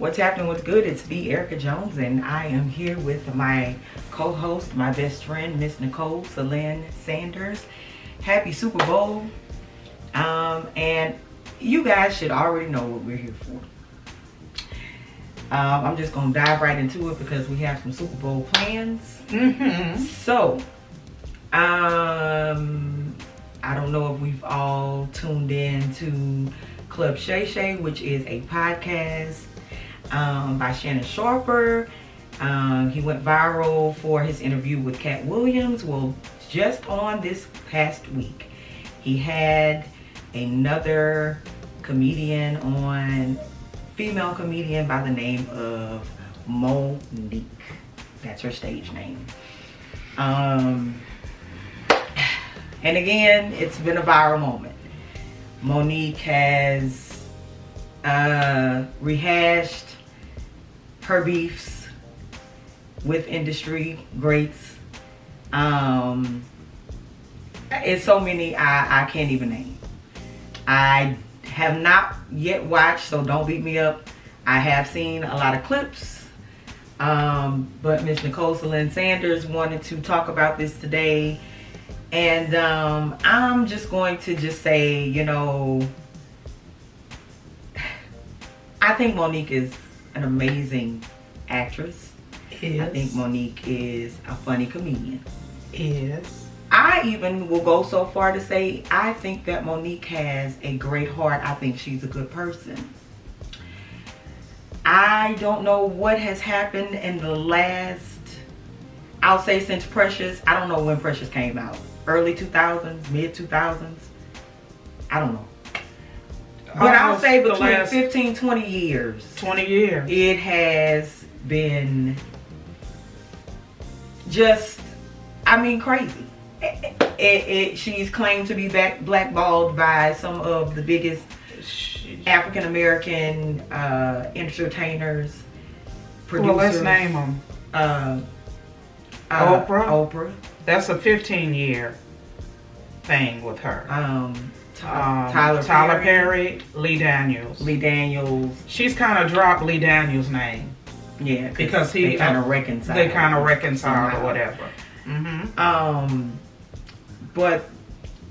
What's happening? What's good? It's the Erica Jones, and I am here with my co-host, my best friend, Miss Nicole Celine Sanders. Happy Super Bowl. And you guys should already know what we're here for. I'm just going to dive right into it because we have some Super Bowl plans. So, I don't know if we've all tuned in to Club Shay Shay, which is a podcast by Shannon Sharper. He went viral for his interview with Cat Williams. Well, just on this past week, he had another comedian on, female comedian by the name of Monique. That's her stage name. And again, it's been a viral moment. Monique has rehashed her beefs with industry greats. It's so many I can't even name. I have not yet watched, so don't beat me up. I have seen a lot of clips, but Miss Nicole Celine Sanders wanted to talk about this today, and I'm just going to say, you know, I think Monique is an amazing actress. I think Monique is a funny comedian. I even will go so far to say I think that Monique has a great heart. I think she's a good person. I don't know what has happened in the last, I'll say since Precious. I don't know when Precious came out. Early 2000s, mid 2000s. I don't know. But I'll say between 15, 20 years. 20 years. It has been just, I mean, crazy. She's claimed to be blackballed by some of the biggest African American entertainers, producers. Well, let's name them. Oprah. That's a 15-year thing with her. Tyler Perry, Lee Daniels. She's kind of dropped Lee Daniels' name. Yeah, because they kind of reconciled. They kind of reconciled or whatever. But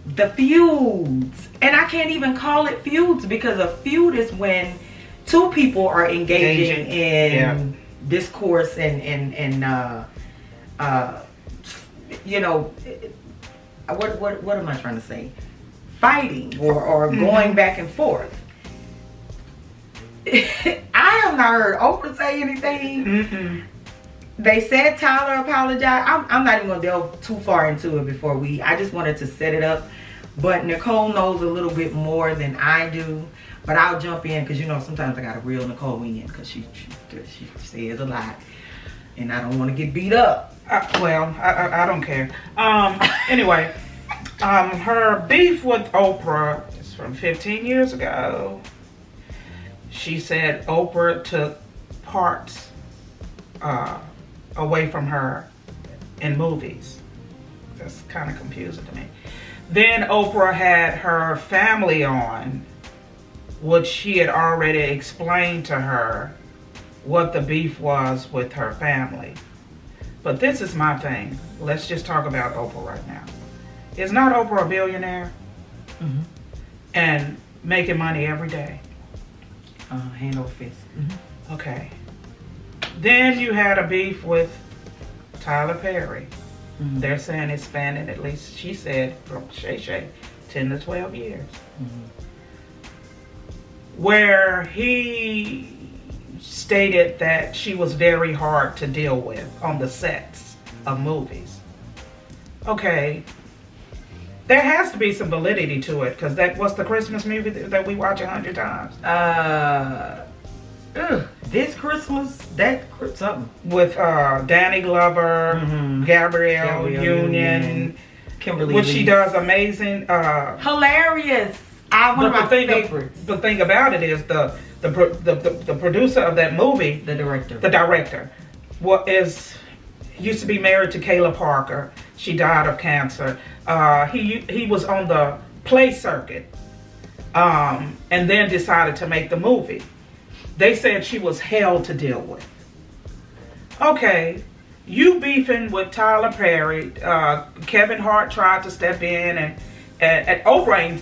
the feuds, and I can't even call it feuds, because a feud is when two people are engaging in discourse and you know, what am I trying to say? Fighting or going back and forth. I have not heard Oprah say anything. They said Tyler apologized. I'm not even gonna delve too far into it before I just wanted to set it up. But Nicole knows a little bit more than I do. But I'll jump in because, you know, sometimes I gotta reel Nicole in because she says a lot, and I don't want to get beat up. I don't care. Anyway, her beef with Oprah is from 15 years ago. She said Oprah took parts away from her in movies. That's kind of confusing to me. Then Oprah had her family on, which she had already explained to her what the beef was with her family. But this is my thing. Let's just talk about Oprah right now. Is not Oprah a billionaire? And making money every day? Hand over fist. Okay. Then you had a beef with Tyler Perry. They're saying it's spanning, at least she said, from Shay Shay, 10 to 12 years. Where he stated that she was very hard to deal with on the sets of movies. Okay. There has to be some validity to it, because what's the Christmas movie that we watch 100 times? This Christmas, something with Danny Glover, Gabrielle Union, Kimberly, which she does amazing. Hilarious. One of my favorites. The thing about it is the producer of that movie, the director, used to be married to Kayla Parker. She died of cancer. He was on the play circuit, and then decided to make the movie. They said she was hell to deal with. Okay, you beefing with Tyler Perry. Kevin Hart tried to step in, and Oprah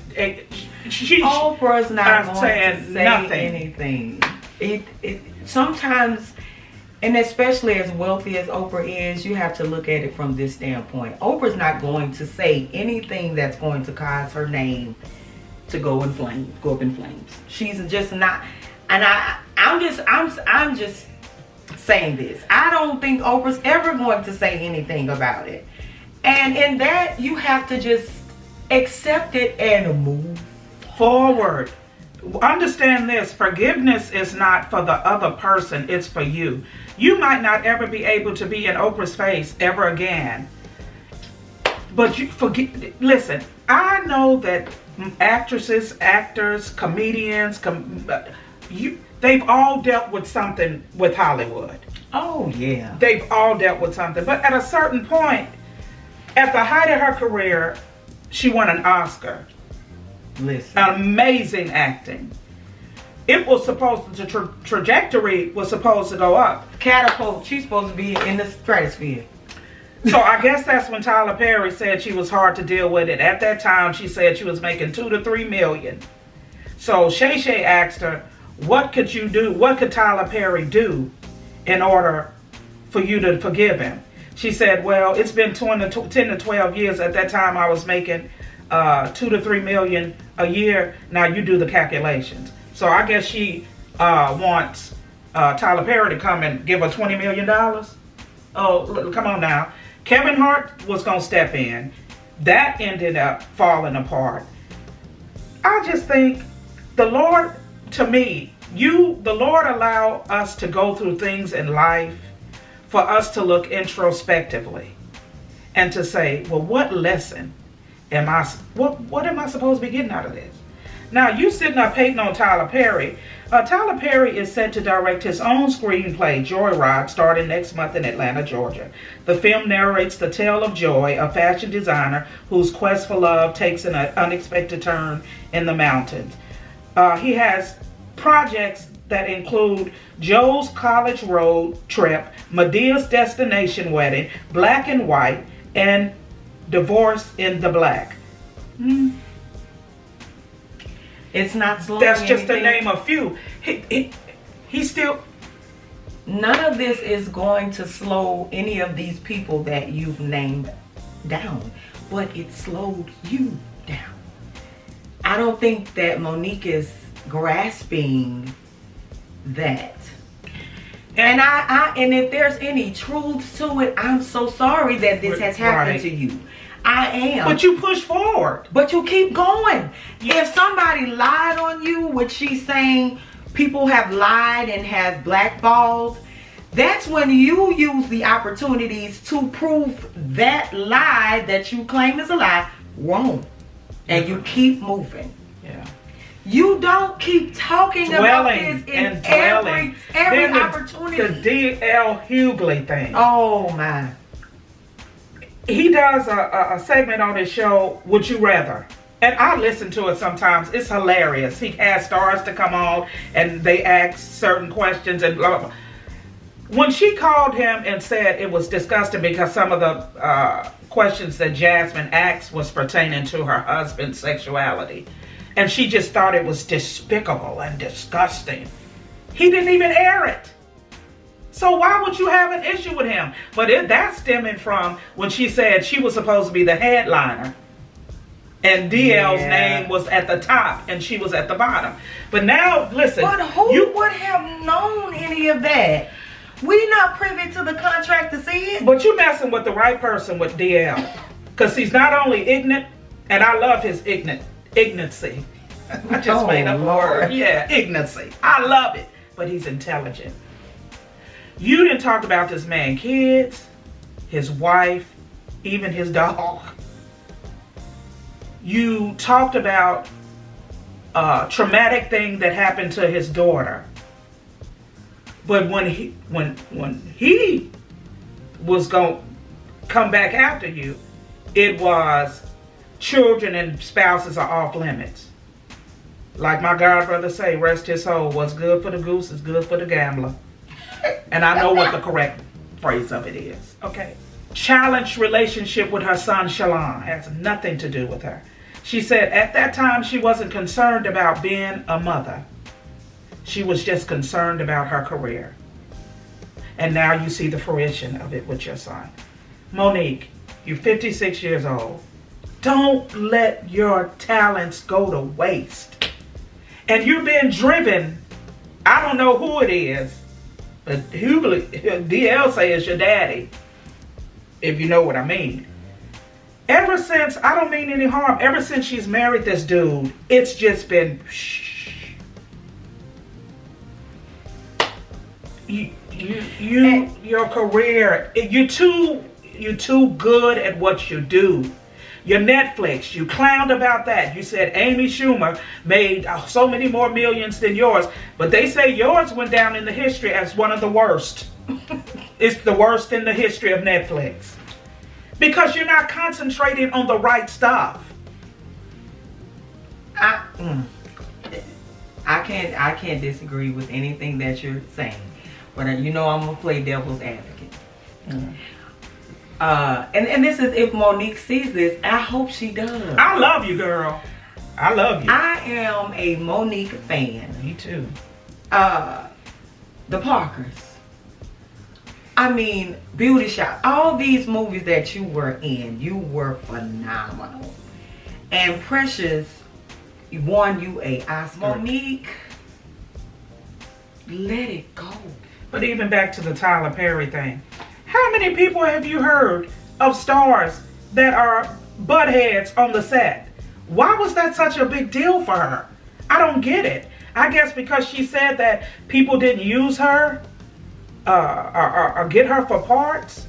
Oprah's not going saying to say nothing. anything. It sometimes, and especially as wealthy as Oprah is, you have to look at it from this standpoint. Oprah's not going to say anything that's going to cause her name to go up in flames. She's just not. And I'm just saying this. I don't think Oprah's ever going to say anything about it. And in that, you have to just accept it and move forward. Understand this. Forgiveness is not for the other person. It's for you. You might not ever be able to be in Oprah's face ever again. But you forget. Listen, I know that actresses, actors, comedians, they've all dealt with something with Hollywood. Oh, yeah. They've all dealt with something. But at a certain point, at the height of her career, she won an Oscar. Listen. Amazing acting. It was supposed to, the trajectory was supposed to go up. Catapult. She's supposed to be in the stratosphere. So I guess that's when Tyler Perry said she was hard to deal with. And at that time, she said she was making $2 to $3 million. So Shay Shay asked her, what could you do? What could Tyler Perry do in order for you to forgive him? She said, well, it's been 10 to 12 years. At that time, I was making $2 to $3 million a year. Now you do the calculations. So I guess she wants Tyler Perry to come and give her $20 million. Oh, come on now. Kevin Hart was going to step in. That ended up falling apart. I just think the Lord, to me, the Lord allow us to go through things in life for us to look introspectively and to say, well, what lesson what am I supposed to be getting out of this? Now, you sitting up hating on Tyler Perry. Tyler Perry is set to direct his own screenplay, Joyride, starting next month in Atlanta, Georgia. The film narrates the tale of Joy, a fashion designer whose quest for love takes an unexpected turn in the mountains. He has projects that include Joe's College Road Trip, Medea's Destination Wedding, Black and White, and Divorce in the Black. It's not slowing. That's just anything. to name a few. He still. None of this is going to slow any of these people that you've named down, but it slowed you down. I don't think that Monique is grasping that. And and if there's any truth to it, I'm so sorry that this has happened to you. I am. But you push forward. But you keep going. If somebody lied on you, which she's saying people have lied and have blackballed, that's when you use the opportunities to prove that lie that you claim is a lie wrong. And you keep moving. Yeah. You don't keep talking about this in every opportunity. The D.L. Hughley thing. Oh my. He does a segment on his show, Would You Rather? And I listen to it sometimes. It's hilarious. He has stars to come on and they ask certain questions and blah, blah, blah. When she called him and said it was disgusting because some of the questions that Jasmine asked was pertaining to her husband's sexuality. And she just thought it was despicable and disgusting. He didn't even air it. So why would you have an issue with him? But that's stemming from when she said she was supposed to be the headliner. And DL's name was at the top and she was at the bottom. But now, listen. But who would have known any of that? We not privy to the contract to see it. But you messing with the right person with DL. Because he's not only ignorant, and I love his ignorancy. I just made up a word. Yeah, ignorancy. I love it. But he's intelligent. You didn't talk about this man's kids, his wife, even his dog. You talked about a traumatic thing that happened to his daughter. But when he was going to come back after you, it was children and spouses are off limits. Like my godbrother say, rest his soul. What's good for the goose is good for the gambler. And I know what the correct phrase of it is. Okay. Challenged relationship with her son Shalon has nothing to do with her. She said at that time she wasn't concerned about being a mother. She was just concerned about her career. And now you see the fruition of it with your son. Monique, you're 56 years old. Don't let your talents go to waste. And you're being driven, I don't know who it is, but DL say it's your daddy, if you know what I mean. Ever since, I don't mean any harm, ever since she's married this dude, it's just been your career, you're too good at what you do. Your Netflix, you clowned about that. You said Amy Schumer made so many more millions than yours, but they say yours went down in the history as one of the worst. It's the worst in the history of Netflix. Because you're not concentrating on the right stuff. I can't disagree with anything that you're saying. But you know I'm gonna play devil's advocate. And this is if Monique sees this, I hope she does. I love you, girl. I love you. I am a Monique fan. Me too. The Parkers. I mean, Beauty Shop. All these movies that you were in, you were phenomenal. And Precious won you a Oscar. Monique, let it go. But even back to the Tyler Perry thing. How many people have you heard of stars that are buttheads on the set? Why was that such a big deal for her? I don't get it. I guess because she said that people didn't use her or get her for parts.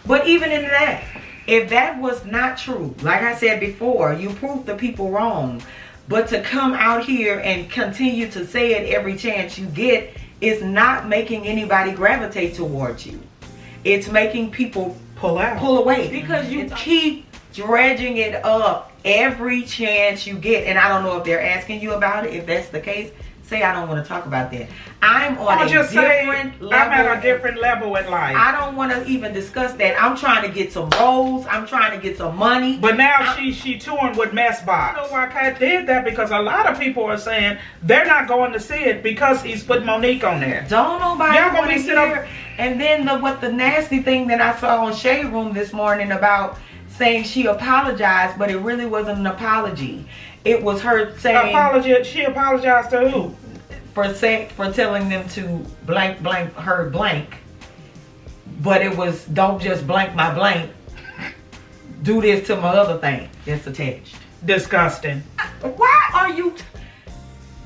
But even in that, if that was not true, like I said before, you proved the people wrong. But to come out here and continue to say it every chance you get is not making anybody gravitate towards you. It's making people pull away because you keep dredging it up every chance you get. And I don't know if they're asking you about it. If that's the case, say I don't want to talk about that. I'm at a different level in life. I don't want to even discuss that. I'm trying to get some roles. I'm trying to get some money. But now she touring with Messbox. I know why Kat did that, because a lot of people are saying they're not going to see it because he's put Monique on there. Don't nobody want to hear. And then the nasty thing that I saw on Shade Room this morning about saying she apologized, but it really wasn't an apology. It was her saying she apologized to who? For telling them to blank her blank. But it was, don't just blank my blank. Do this to my other thing that's attached. Disgusting. Why are you?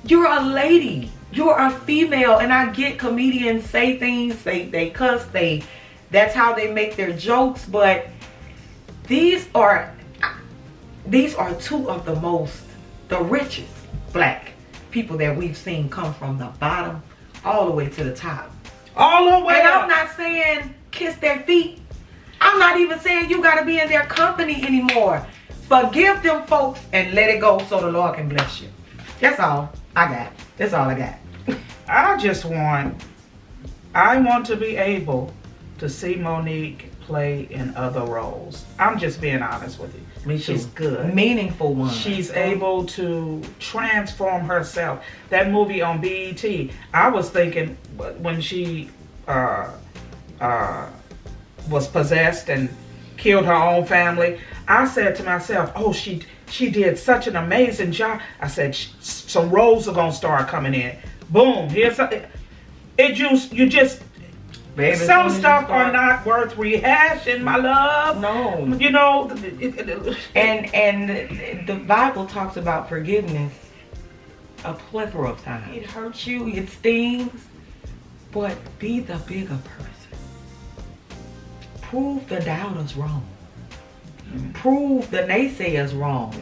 You're a lady. You're a female, and I get comedians say things, they cuss, that's how they make their jokes, but these are two of the richest black people that we've seen come from the bottom all the way to the top. All the way and up. I'm not saying kiss their feet. I'm not even saying you got to be in their company anymore. Forgive them folks and let it go so the Lord can bless you. That's all I got. That's all I got. I want to be able to see Monique play in other roles. I'm just being honest with you. Me too. She's good. Meaningful one. She's able to transform herself. That movie on BET, I was thinking when she was possessed and killed her own family, I said to myself, oh, she did such an amazing job. I said, some roles are gonna start coming in. Boom, here's something. You just Baby, some stuff are not worth rehashing, my love. No. You know. And the Bible talks about forgiveness a plethora of times. It hurts you, it stings, but be the bigger person. Prove the doubters wrong. Prove the naysayers wrong.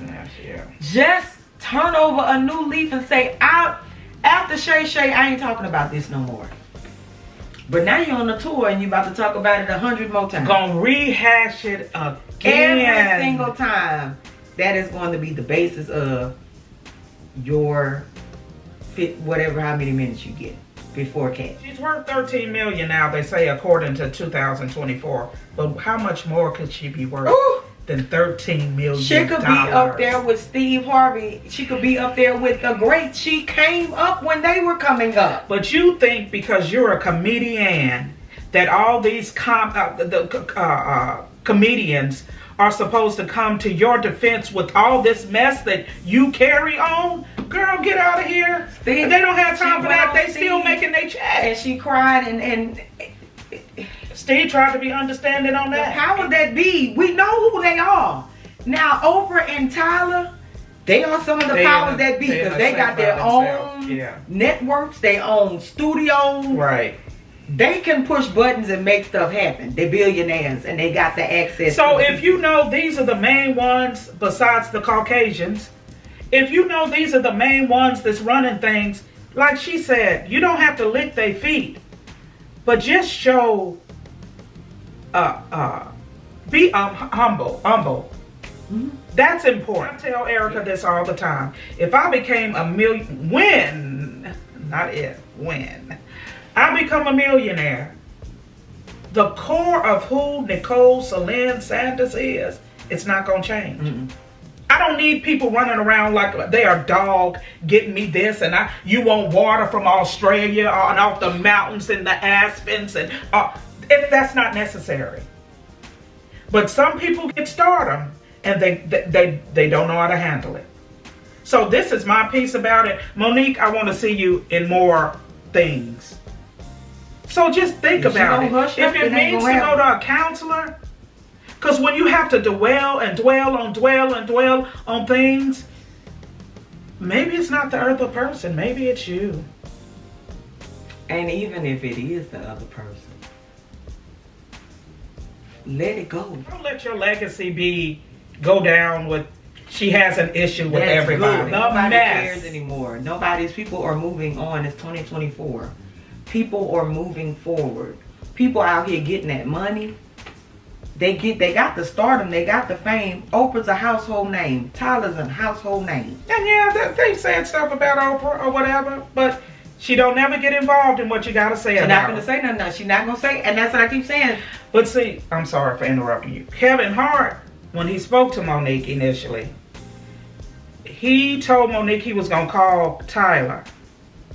Yeah. Just turn over a new leaf and say, after Shay Shay, I ain't talking about this no more. But now you're on the tour and you're about to talk about it 100 more times. Gonna rehash it again. Every single time. That is going to be the basis of your fit, whatever, how many minutes you get before cash. She's worth $13 million now, they say, according to 2024. But how much more could she be worth than $13 million? She could be up there with Steve Harvey. She could be up there with the greats. She came up when they were coming up. But you think because you're a comedian that all these comedians are supposed to come to your defense with all this mess that you carry on? Girl, get out of here. Steve, they don't have time for that. They still making their check. And she cried and Steve tried to be understanding on that. How would that be? We know who they are. Now, Oprah and Tyler, they are some of the powers that be, because they got their own networks, their own studios. Right. They can push buttons and make stuff happen. They're billionaires and they got the access. So if you know these are the main ones besides the Caucasians, if you know these are the main ones that's running things, like she said, you don't have to lick their feet, but just show, be humble. Mm-hmm. That's important. I tell Erica this all the time. If I became a when I become a millionaire, the core of who Nicole Celine Sanders is, it's not going to change. Mm-hmm. I don't need people running around like they are dog getting me this and you want water from Australia and off the mountains and the aspens and if that's not necessary. But some people get stardom and they don't know how to handle it. So this is my piece about it. Monique, I want to see you in more things. So just think about it. If it means to go to a counselor, because when you have to dwell on things, maybe it's not the other person. Maybe it's you. And even if it is the other person, let it go. Don't let your legacy go down with she has an issue with everybody. Nobody cares anymore. People are moving on. It's 2024. People are moving forward. People out here getting that money. They got the stardom, they got the fame. Oprah's a household name. Tyler's a household name. And yeah, they said stuff about Oprah or whatever, but she don't never get involved in what you gotta say about her. She's not gonna say nothing. She's not gonna say, and that's what I keep saying. But see, I'm sorry for interrupting you. Kevin Hart, when he spoke to Monique initially, he told Monique he was gonna call Tyler.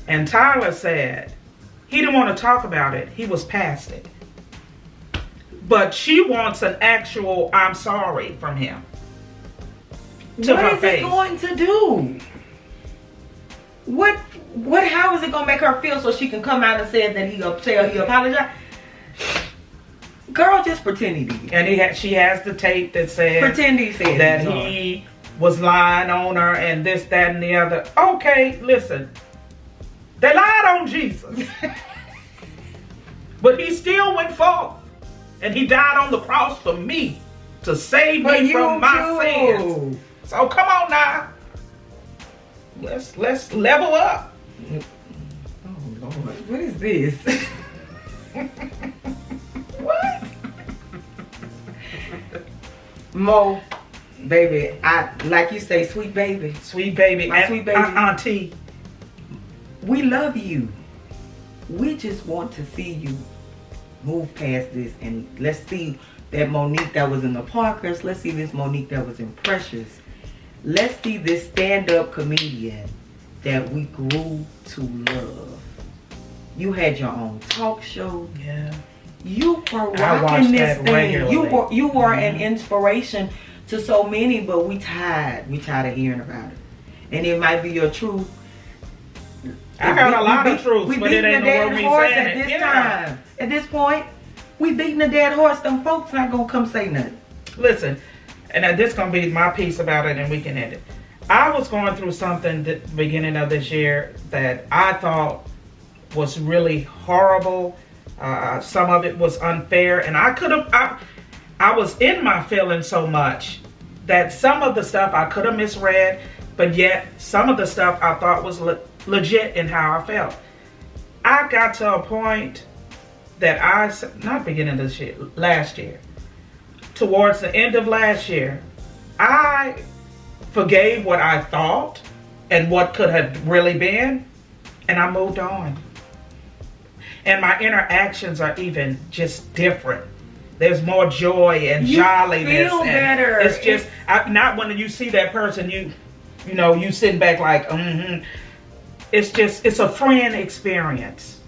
And Tyler said he didn't want to talk about it. He was past it. But she wants an actual I'm sorry from him. What is it going to do? How is it going to make her feel so she can come out and say that he apologized? Girl, just pretend he did. And she has the tape that says pretend he said that he was lying on her and this, that, and the other. Okay, listen. They lied on Jesus. But he still went forth. And he died on the cross for me. To save me from my sins. So come on now. Let's level up. Oh Lord. What is this? What? Mo, baby, like you say, sweet baby. Sweet baby. My sweet baby. Auntie. We love you. We just want to see you move past this, and let's see that Monique that was in the Parkers. Let's see this Monique that was in Precious. Let's see this stand-up comedian that we grew to love. You had your own talk show. Yeah. You were rocking this thing. Regularly. You were an inspiration to so many, but we tired. We tired of hearing about it. And it might be your truth. I got a lot of truths, we but it ain't no me saying at this time. At this point, we beating the dead horse. Them folks not gonna come say nothing. Listen, and this gonna be my piece about it, and we can end it. I was going through something at the beginning of this year that I thought was really horrible. Some of it was unfair, and I was in my feelings so much that some of the stuff I could have misread, but yet some of the stuff I thought was legit in how I felt. I got to a point that not beginning of this year, last year, towards the end of last year, I forgave what I thought and what could have really been, and I moved on. And my interactions are even just different. There's more joy and jolliness. You feel better. It's just not when you see that person, you know, you sitting back like, It's a friend experience.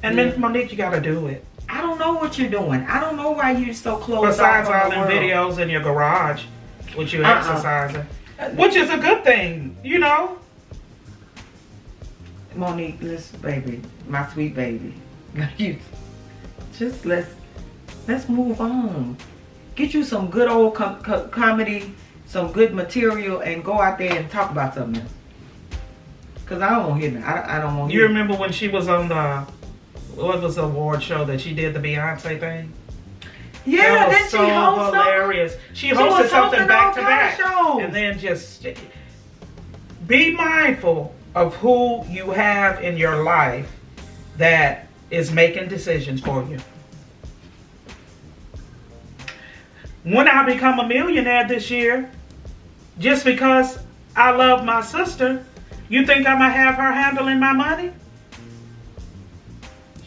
And Monique, you got to do it. I don't know what you're doing. I don't know why you're so close. Besides all them videos in your garage, which you exercising, which is a good thing, you know. Monique, listen, baby, my sweet baby, you just let's move on. Get you some good old comedy, some good material, and go out there and talk about something else. Cause I don't want to hear that. I don't want to hear. You remember when she was on what was the award show that she did the Beyonce thing? Yeah, that was so hilarious. She hosted something back to back, and then just be mindful of who you have in your life that is making decisions for you. When I become a millionaire this year, just because I love my sister, you think I'm gonna have her handling my money?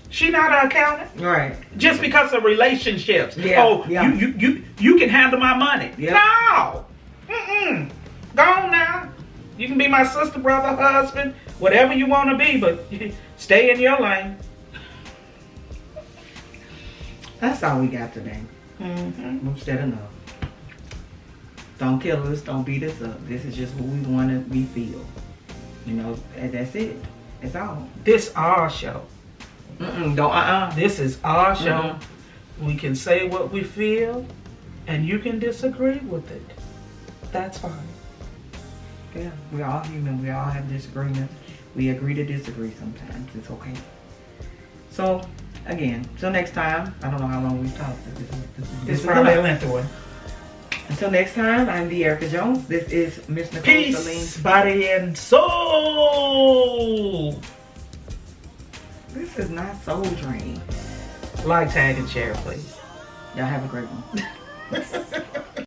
She not an accountant, right? Just because of relationships. Yeah, you can handle my money. Yeah. No, go on now. You can be my sister, brother, husband, whatever you want to be, but stay in your lane. That's all we got today. We've said enough. Don't kill us. Don't beat us up. This is just what we want to be feel. You know, and that's it. That's all. This our show. Don't This is our show. We can say what we feel, and you can disagree with it. That's fine. Yeah, we're all human. We all have disagreements. We agree to disagree sometimes. It's okay. So, again, till next time. I don't know how long we've talked. This is probably a lengthy one. Until next time, I'm the Erica Jones. This is Miss Nicole Peace, Celine. body, and soul. This is not Soul Dream. Like, tag, and share, please. Y'all have a great one.